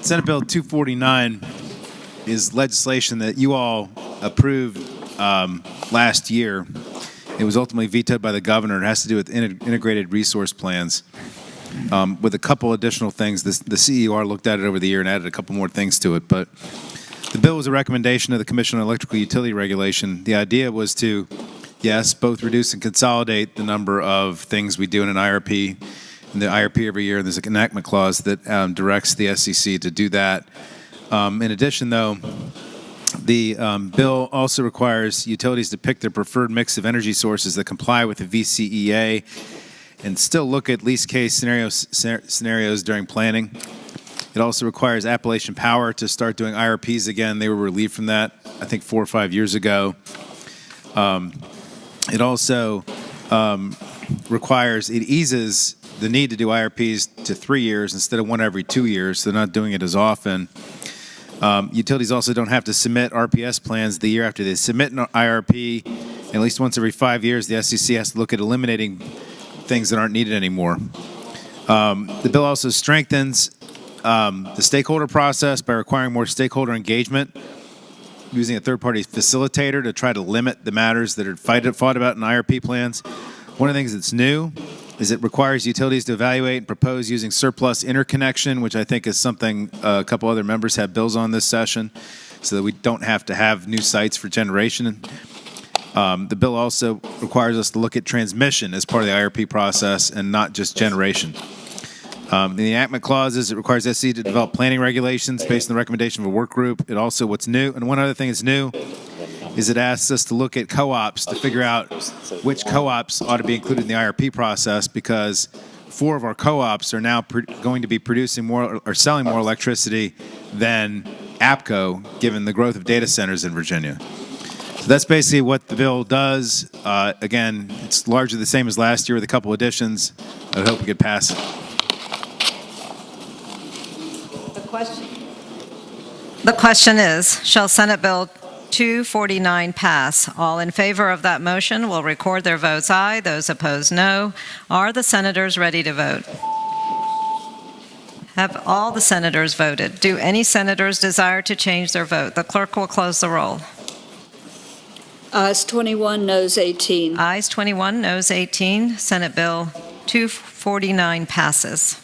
Senate Bill 249 is legislation that you all approved last year. It was ultimately vetoed by the governor. It has to do with integrated resource plans with a couple additional things. The CER looked at it over the year and added a couple more things to it. But the bill was a recommendation of the Commission on Electrical Utility Regulation. The idea was to, yes, both reduce and consolidate the number of things we do in an IRP. In the IRP every year, there's an enactment clause that directs the SEC to do that. In addition, though, the bill also requires utilities to pick their preferred mix of energy sources that comply with the VCEA and still look at least case scenarios during planning. It also requires Appalachian Power to start doing IRPs again. They were relieved from that, I think, 4 or 5 years ago. It also it eases the need to do IRPs to 3 years instead of one every 2 years, so they're not doing it as often. Utilities also don't have to submit RPS plans the year after they submit an IRP. And at least once every 5 years, the SEC has to look at eliminating things that aren't needed anymore. The bill also strengthens the stakeholder process by requiring more stakeholder engagement, using a third-party facilitator to try to limit the matters that are fought about in IRP plans. One of the things that's new is it requires utilities to evaluate and propose using surplus interconnection, which I think is something a couple other members have bills on this session, so that we don't have to have new sites for generation. The bill also requires us to look at transmission as part of the IRP process and not just generation. In the enactment clauses, it requires SEC to develop planning regulations based on the recommendation of a work group. It also, what's new, and one other thing that's new, is it asks us to look at co-ops to figure out which co-ops ought to be included in the IRP process, because 4 of our co-ops are now going to be producing more or selling more electricity than APCO, given the growth of data centers in Virginia. So that's basically what the bill does. Again, it's largely the same as last year with a couple additions. I hope we could pass it. The question is, shall Senate Bill 249 pass? All in favor of that motion will record their votes aye. Those opposed, no. Are the senators ready to vote? Have all the senators voted? Do any senators desire to change their vote? The clerk will close the roll. Ayes 21, noes 18. Ayes 21, noes 18. Senate Bill 249 passes.